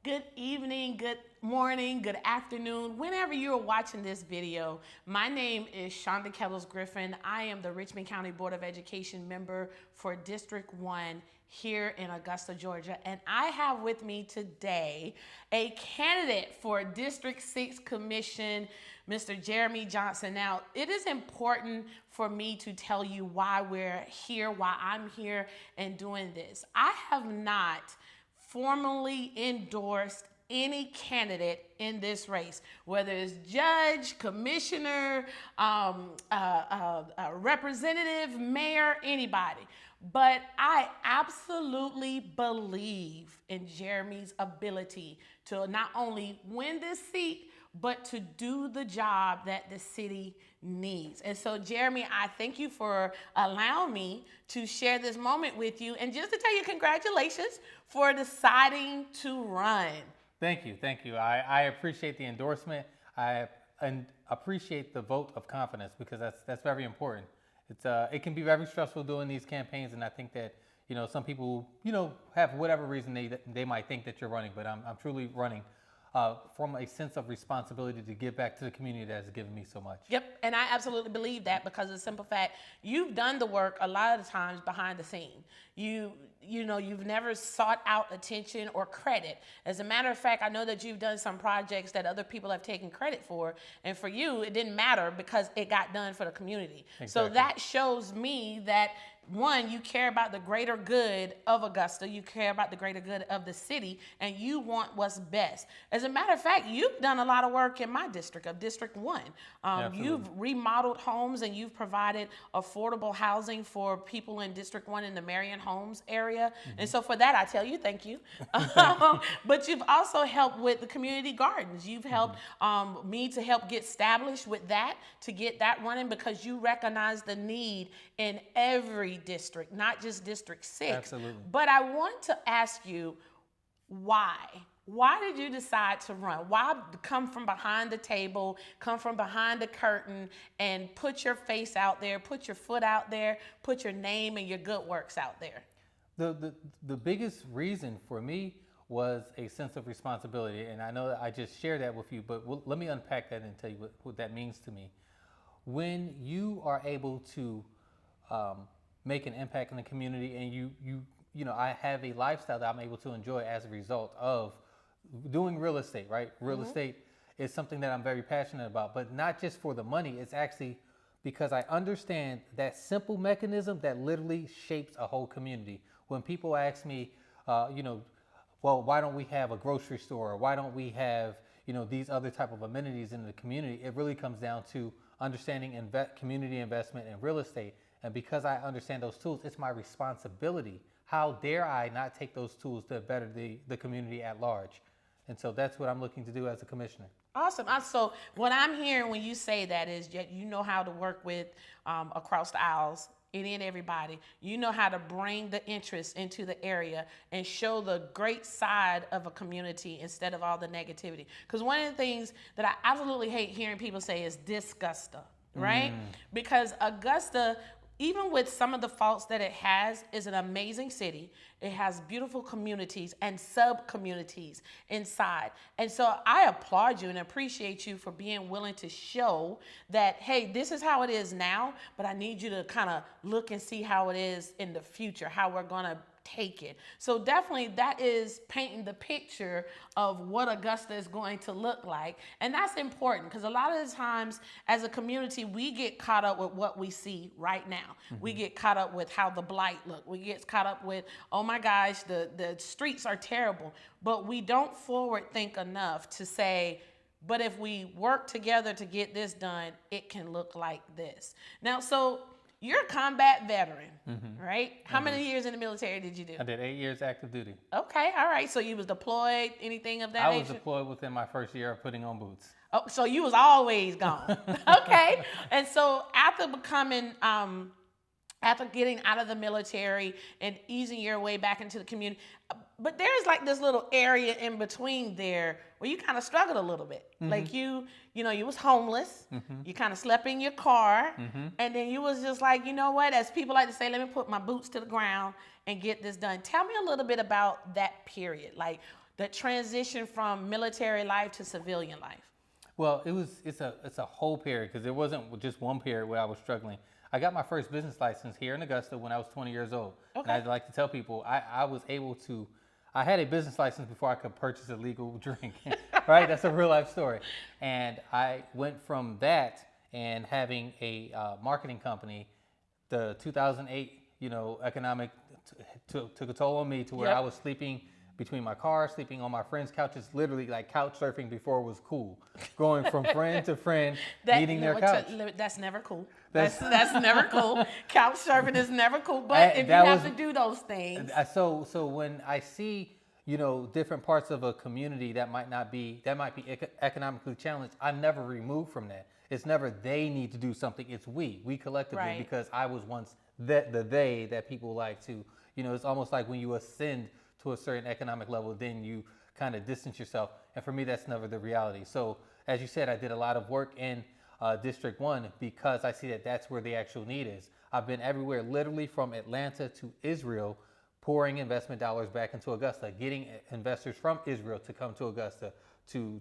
Good evening, good morning, good afternoon, whenever you're watching this video. My name is Shawnda Kettles-Griffin. I am the Richmond County Board of Education member for District 1 here in Augusta, Georgia. And I have with me today a candidate for District 6 Commission, Mr. Jeremy Johnson. Now, it is important for me to tell you why we're here, why I'm here and doing this. I have not formally endorsed any candidate in this race, whether it's judge, commissioner, representative, mayor, anybody. But I absolutely believe in Jeremy's ability to not only win this seat, but to do the job that the city needs. And so, Jeremy, I thank you for allowing me to share this moment with you and just to tell you congratulations for deciding to run. Thank you. Thank you. I appreciate the endorsement. I appreciate the vote of confidence because that's very important. It can be very stressful doing these campaigns, and I think that some people have whatever reason they might think that you're running, but I'm truly running from a sense of responsibility to give back to the community that has given me so much. Yep, and I absolutely believe that because of the simple fact you've done the work a lot of the times behind the scene. You've never sought out attention or credit. As a matter of fact, I know that you've done some projects that other people have taken credit for, and for you, it didn't matter because it got done for the community. Exactly. So that shows me that one, you care about the greater good of Augusta, you care about the greater good of the city, and you want what's best. As a matter of fact, you've done a lot of work in my district, of District 1. You've remodeled homes and you've provided affordable housing for people in District 1 in the Marion Homes area. Mm-hmm. And so for that, I tell you, thank you. But you've also helped with the community gardens. You've helped me to help get established with that, to get that running because you recognize the need in every district, not just District 6. Absolutely. But I want to ask you, why? Why did you decide to run? Why come from behind the table, come from behind the curtain and put your face out there, put your foot out there, put your name and your good works out there? The biggest reason for me was a sense of responsibility. And I know that I just shared that with you, but let me unpack that and tell you what that means to me. When you are able to make an impact in the community and I have a lifestyle that I'm able to enjoy as a result of doing real estate, right? Real estate is something that I'm very passionate about, but not just for the money. It's actually because I understand that simple mechanism that literally shapes a whole community. When people ask me, well, why don't we have a grocery store? Or why don't we have, these other type of amenities in the community? It really comes down to understanding community investment in real estate. And because I understand those tools, it's my responsibility. How dare I not take those tools to better the community at large? And so that's what I'm looking to do as a commissioner. Awesome. So what I'm hearing when you say that is that you know how to work with across the aisles, any and everybody. You know how to bring the interest into the area and show the great side of a community instead of all the negativity. Because one of the things that I absolutely hate hearing people say is disgusta, right? Because Augusta, even with some of the faults that it has, is an amazing city. It has beautiful communities and sub-communities inside. And so I applaud you and appreciate you for being willing to show that, hey, this is how it is now, but I need you to kind of look and see how it is in the future, how we're going to take it. So definitely that is painting the picture of what Augusta is going to look like. And that's important because a lot of the times as a community, we get caught up with what we see right now. We get caught up with how the blight look. We get caught up with, oh my gosh, the streets are terrible. But we don't forward think enough to say, but if we work together to get this done, it can look like this. Now, so you're a combat veteran, right? How many years in the military did you do? I did 8 years active duty. Okay, all right. So you was deployed, anything of that nature? I was deployed within my first year of putting on boots. Oh, so you was always gone. Okay. And so after becoming, after getting out of the military and easing your way back into the community, but there's like this little area in between there where you kind of struggled a little bit. Like you was homeless. You kind of slept in your car. And then you was just like, you know what, as people like to say, let me put my boots to the ground and get this done. Tell me a little bit about that period. Like, that transition from military life to civilian life? Well, it's a whole period, because it wasn't just one period where I was struggling. I got my first business license here in Augusta when I was 20 years old. Okay. And I'd like to tell people I was able to, I had a business license before I could purchase a legal drink, right? That's a real life story. And I went from that and having a marketing company, the 2008, economic took a toll on me to where I was sleeping between my car, sleeping on my friends' couches, literally like couch surfing before it was cool. Going from friend to friend, needing their couch. That's never cool. That's never cool. Couch surfing is never cool. But if you have to do those things. So when I see, different parts of a community that might be economically challenged, I'm never removed from that. It's never they need to do something. It's we collectively, Right. because I was once the they that people like to, it's almost like when you ascend to a certain economic level, then you kind of distance yourself. And for me, that's never the reality. So as you said, I did a lot of work in District 1 because I see that that's where the actual need is. I've been everywhere, literally from Atlanta to Israel, pouring investment dollars back into Augusta, getting investors from Israel to come to Augusta to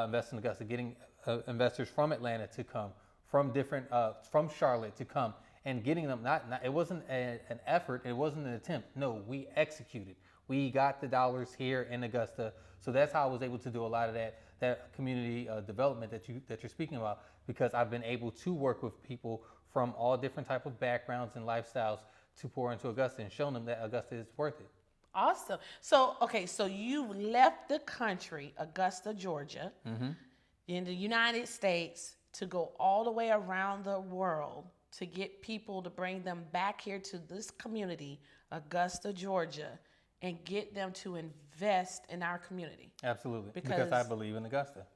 invest in Augusta, getting investors from Atlanta to come, from Charlotte to come, and getting them. It wasn't an effort, it wasn't an attempt. No, we executed. We got the dollars here in Augusta. So that's how I was able to do a lot of that community development that you're speaking about, because I've been able to work with people from all different type of backgrounds and lifestyles to pour into Augusta and show them that Augusta is worth it. Awesome. So you left the country, Augusta, Georgia, in the United States, to go all the way around the world to get people to bring them back here to this community, Augusta, Georgia, and get them to invest in our community. Absolutely. Because I believe in Augusta.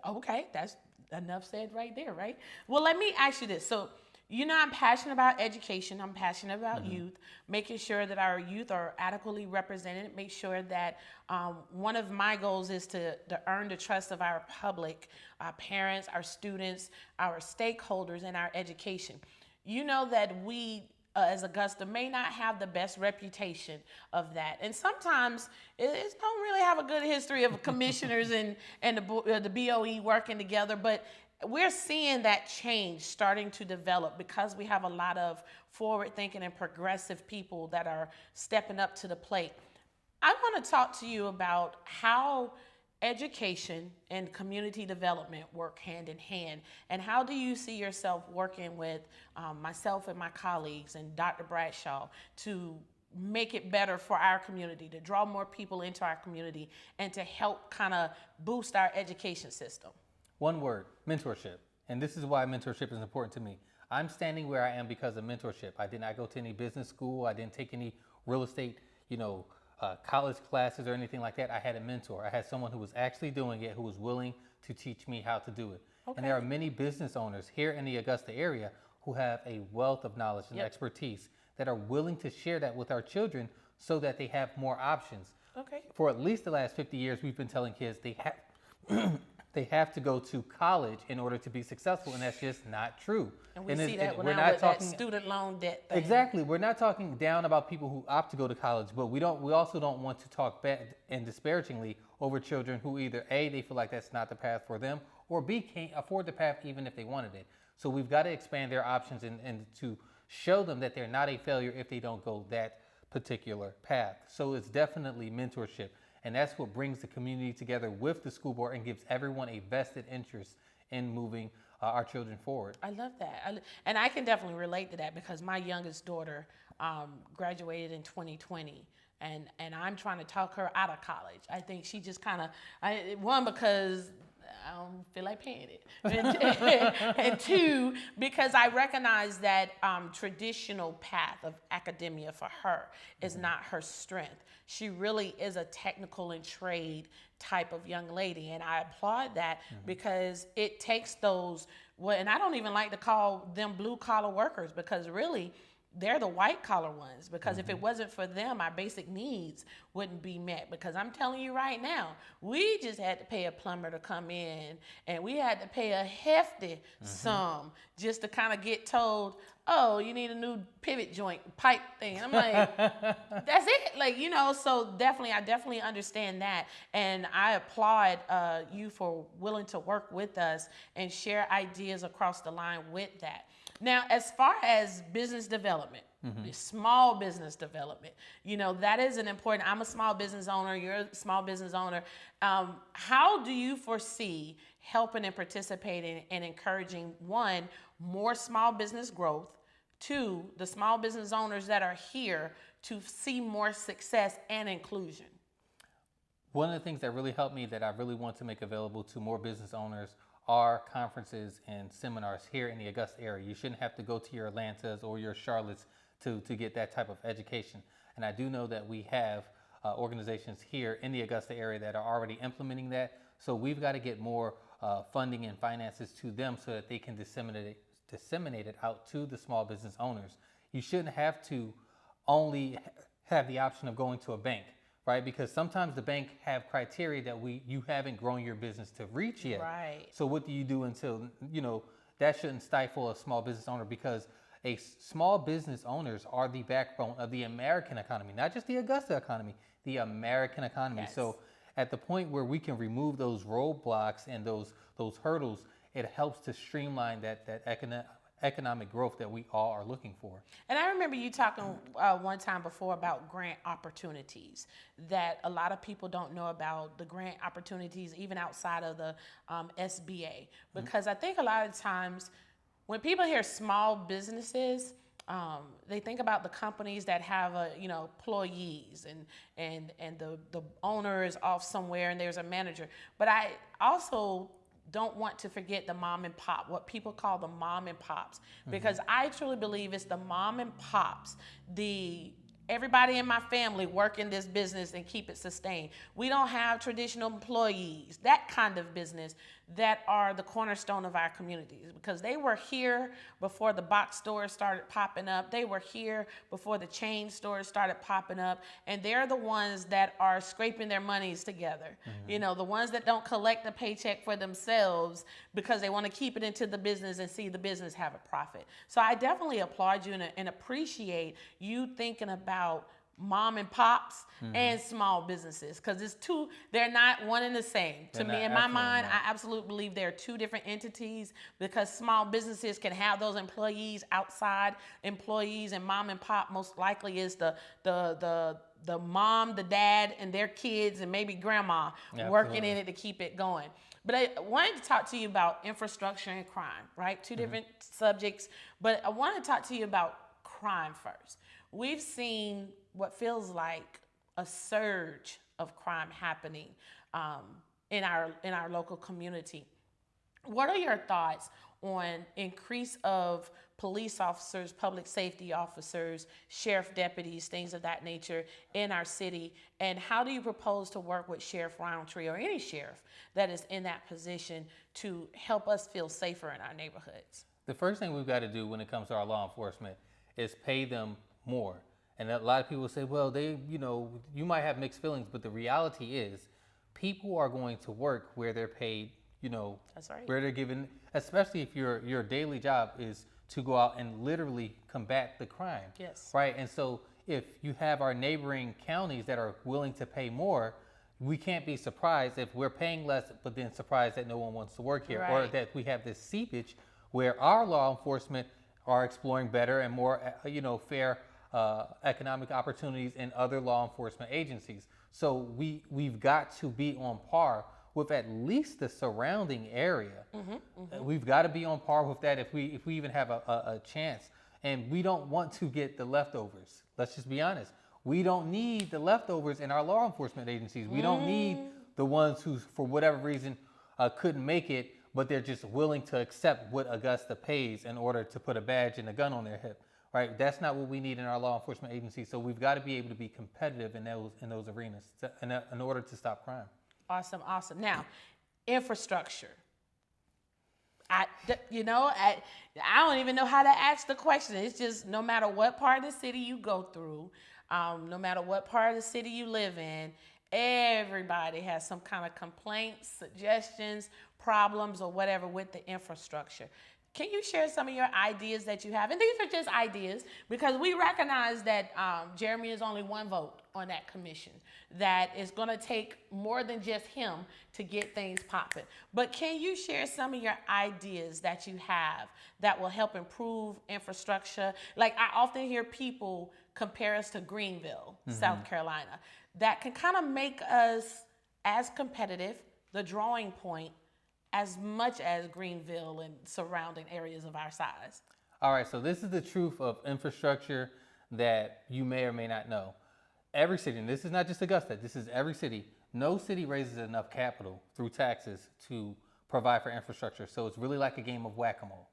Okay, that's enough said right there, right? Well, let me ask you this. So, I'm passionate about education. I'm passionate about youth, making sure that our youth are adequately represented, make sure that one of my goals is to earn the trust of our public, our parents, our students, our stakeholders in our education. You know that we, as Augusta, may not have the best reputation of that. And sometimes it don't really have a good history of commissioners and the BOE working together, but we're seeing that change starting to develop because we have a lot of forward-thinking and progressive people that are stepping up to the plate. I want to talk to you about how education and community development work hand in hand, and how do you see yourself working with myself and my colleagues and Dr. Bradshaw to make it better for our community, to draw more people into our community, and to help kind of boost our education system? One word: mentorship. And this is why mentorship is important to me. I'm standing where I am because of mentorship. I did not go to any business school. I didn't take any real estate, college classes or anything like that. I had a mentor. I had someone who was actually doing it, who was willing to teach me how to do it. Okay. And there are many business owners here in the Augusta area who have a wealth of knowledge and expertise that are willing to share that with our children so that they have more options. Okay. For at least the last 50 years, we've been telling kids they have to go to college in order to be successful, and that's just not true. And we see that with that student loan debt thing. Exactly. We're not talking down about people who opt to go to college, but we also don't want to talk bad and disparagingly over children who either A, they feel like that's not the path for them, or B, can't afford the path even if they wanted it. So we've got to expand their options and to show them that they're not a failure if they don't go that particular path. So it's definitely mentorship. And that's what brings the community together with the school board and gives everyone a vested interest in moving our children forward. I love that. And I can definitely relate to that because my youngest daughter graduated in 2020. And I'm trying to talk her out of college. I think she just kind of, one, because I don't feel like paying it. And two, because I recognize that traditional path of academia for her is not her strength. She really is a technical and trade type of young lady. And I applaud that because it takes those, and I don't even like to call them blue collar workers, because really they're the white collar ones, because if it wasn't for them, our basic needs wouldn't be met. Because I'm telling you right now, we just had to pay a plumber to come in, and we had to pay a hefty sum just to kind of get told, oh, you need a new pivot joint pipe thing. I'm like, that's it. Like, you know, so I definitely understand that. And I applaud you for willing to work with us and share ideas across the line with that. Now, as far as business development, small business development, you know, that is an important, I'm a small business owner, you're a small business owner. How do you foresee helping and participating and encouraging, one, more small business growth, two, the small business owners that are here to see more success and inclusion? One of the things that really helped me that I really want to make available to more business owners are conferences and seminars here in the Augusta area. You shouldn't have to go to your Atlantas or your Charlottes to get that type of education. And I do know that we have organizations here in the Augusta area that are already implementing that. So we've got to get more funding and finances to them so that they can disseminate it out to the small business owners. You shouldn't have to only have the option of going to a bank, right? Because sometimes the bank have criteria that you haven't grown your business to reach yet. Right. So what do you do until, you know, that shouldn't stifle a small business owner, because small business owners are the backbone of the American economy, not just the Augusta economy, the American economy. Yes. So at the point where we can remove those roadblocks and those hurdles, it helps to streamline that economic growth that we all are looking for. And I remember you talking one time before about grant opportunities, that a lot of people don't know about the grant opportunities even outside of the SBA. Because I think a lot of times when people hear small businesses, they think about the companies that have employees and the owner is off somewhere and there's a manager. But I also don't want to forget the mom and pop, what people call the mom and pops, because I truly believe it's the mom and pops, everybody in my family work in this business and keep it sustained. We don't have traditional employees, that kind of business, that are the cornerstone of our communities, because they were here before the box stores started popping up. They were here before the chain stores started popping up, and they're the ones that are scraping their monies together. You know, the ones that don't collect a paycheck for themselves because they want to keep it into the business and see the business have a profit. So I definitely applaud you and appreciate you thinking about mom and pops and small businesses, because they're not one and the same. To me, in my mind, I absolutely believe they're two different entities, because small businesses can have those employees, outside employees, and mom and pop most likely is the mom, the dad, and their kids, and maybe grandma working in it to keep it going. But I wanted to talk to you about infrastructure and crime, right? Two different subjects, but I want to talk to you about crime first. We've seen what feels like a surge of crime happening in our local community. What are your thoughts on increase of police officers, public safety officers, sheriff deputies, things of that nature in our city? And how do you propose to work with Sheriff Roundtree or any sheriff that is in that position to help us feel safer in our neighborhoods? The first thing we've got to do when it comes to our law enforcement is pay them more. And a lot of people say, well, you might have mixed feelings, but the reality is people are going to work where they're paid, That's right. where they're given, especially if your daily job is to go out and literally combat the crime. Yes. Right. And so if you have our neighboring counties that are willing to pay more, we can't be surprised if we're paying less, but then surprised that no one wants to work here, or that we have this seepage where our law enforcement are exploring better and more, fair economic opportunities in other law enforcement agencies. So we've got to be on par with at least the surrounding area. We've got to be on par with that if we even have a chance. And we don't want to get the leftovers. Let's just be honest. We don't need the leftovers in our law enforcement agencies. We don't need the ones who, for whatever reason, couldn't make it, but they're just willing to accept what Augusta pays in order to put a badge and a gun on their hip. Right? That's not what we need in our law enforcement agencies. So we've got to be able to be competitive in those arenas in order to stop crime. Awesome. Now, infrastructure. I don't even know how to ask the question. It's just no matter what part of the city you go through, no matter what part of the city you live in, everybody has some kind of complaints, suggestions, problems, or whatever with the infrastructure. Can you share some of your ideas that you have? And these are just ideas because we recognize that Jeremy is only one vote on that commission, that it's going to take more than just him to get things popping. But can you share some of your ideas that you have that will help improve infrastructure? Like I often hear people compare us to Greenville, South Carolina. That can kind of make us as competitive, the drawing point, as much as Greenville and surrounding areas of our size. All right, so this is the truth of infrastructure that you may or may not know. Every city, and this is not just Augusta, this is every city, no city raises enough capital through taxes to provide for infrastructure. So it's really like a game of whack-a-mole.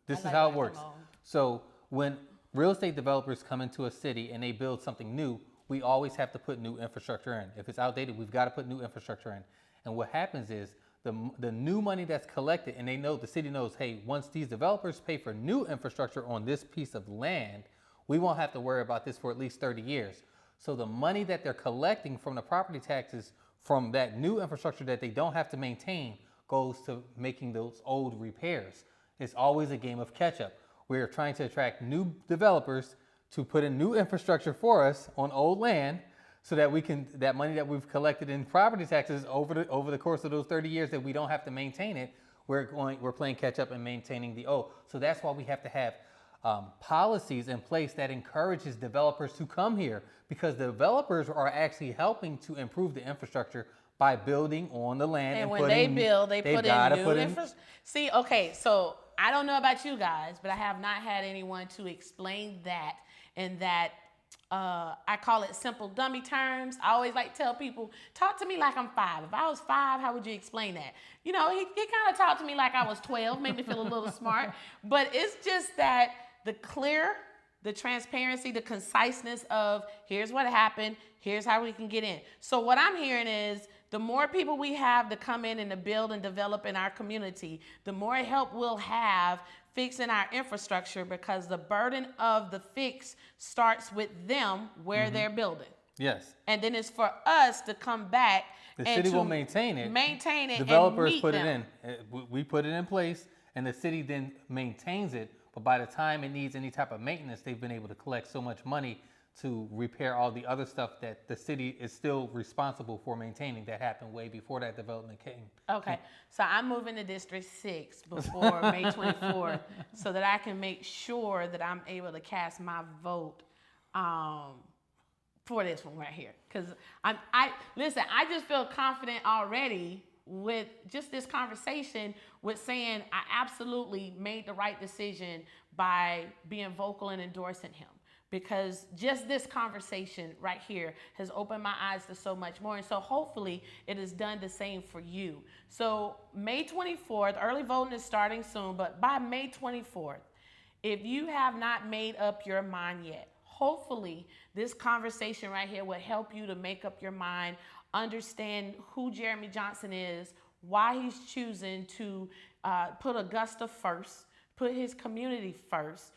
This is how it works. So when real estate developers come into a city and they build something new, we always have to put new infrastructure in. If it's outdated, we've got to put new infrastructure in. And what happens is the new money that's collected, and they know, the city knows, hey, once these developers pay for new infrastructure on this piece of land, we won't have to worry about this for at least 30 years. So the money that they're collecting from the property taxes from that new infrastructure that they don't have to maintain goes to making those old repairs. It's always a game of catch up. We're trying to attract new developers to put in new infrastructure for us on old land, so that we can, that money that we've collected in property taxes over the course of those 30 years that we don't have to maintain it, we're playing catch up and maintaining the old. So that's why we have to have policies in place that encourages developers to come here, because developers are actually helping to improve the infrastructure by building on the land. And when they build, they put in new infrastructure. See, okay, so I don't know about you guys, but I have not had anyone to explain that in that I call it simple dummy terms. I always like to tell people, talk to me like I'm 5. If I was 5, how would you explain that? You know, he kind of talked to me like I was 12, made me feel a little smart. But it's just that the transparency, the conciseness of here's what happened, here's how we can get in. So what I'm hearing is the more people we have to come in and to build and develop in our community, the more help we'll have fixing our infrastructure, because the burden of the fix starts with them where they're building. Yes. And then it's for us to come back. The city will maintain it. Maintain it. Developers and meet put them. it in. We put it in place, and the city then maintains it. But by the time it needs any type of maintenance, they've been able to collect so much money to repair all the other stuff that the city is still responsible for maintaining, that happened way before that development came. Okay, so I'm moving to District 6 before May 24th so that I can make sure that I'm able to cast my vote for this one right here. Because I just feel confident already with just this conversation with saying I absolutely made the right decision by being vocal and endorsing him. Because just this conversation right here has opened my eyes to so much more. And so hopefully it has done the same for you. So May 24th, early voting is starting soon, but by May 24th, if you have not made up your mind yet, hopefully this conversation right here will help you to make up your mind, understand who Jeremy Johnson is, why he's choosing to put Augusta first, put his community first.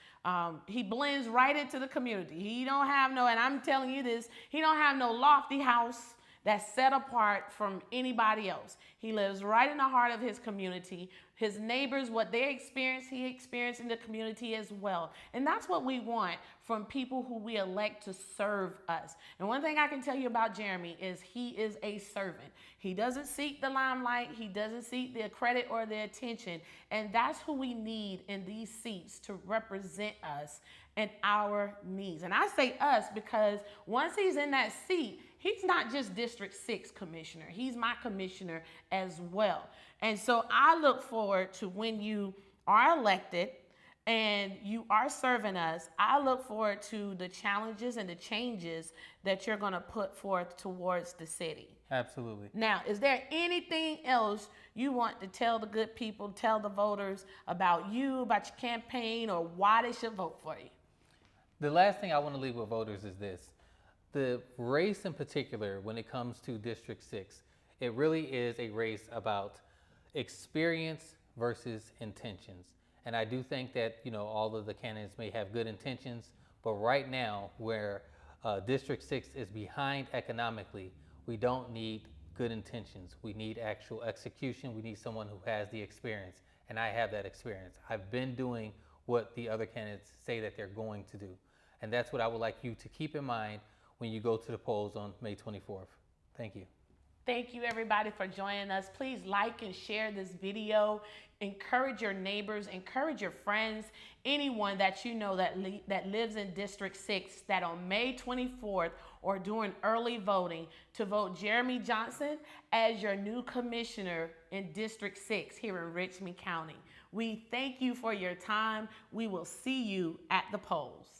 He blends right into the community. He don't have no, and I'm telling you this, he don't have no lofty house that's set apart from anybody else. He lives right in the heart of his community. His neighbors, what they experience, he experienced in the community as well. And that's what we want from people who we elect to serve us. And one thing I can tell you about Jeremy is he is a servant. He doesn't seek the limelight. He doesn't seek the credit or the attention. And that's who we need in these seats to represent us and our needs. And I say us because once he's in that seat, he's not just District 6 commissioner. He's my commissioner as well. And so I look forward to when you are elected and you are serving us, I look forward to the challenges and the changes that you're going to put forth towards the city. Absolutely. Now, is there anything else you want to tell the good people, tell the voters about you, about your campaign, or why they should vote for you? The last thing I want to leave with voters is this. The race in particular, when it comes to District 6, it really is a race about experience versus intentions. And I do think that, all of the candidates may have good intentions, but right now, where District 6 is behind economically, we don't need good intentions. We need actual execution. We need someone who has the experience. And I have that experience. I've been doing what the other candidates say that they're going to do. And that's what I would like you to keep in mind when you go to the polls on May 24th. Thank you. Thank you, everybody, for joining us. Please like and share this video. Encourage your neighbors, encourage your friends, anyone that you know that lives in District 6, that on May 24th or during early voting to vote Jeremy Johnson as your new commissioner in District 6 here in Richmond County. We thank you for your time. We will see you at the polls.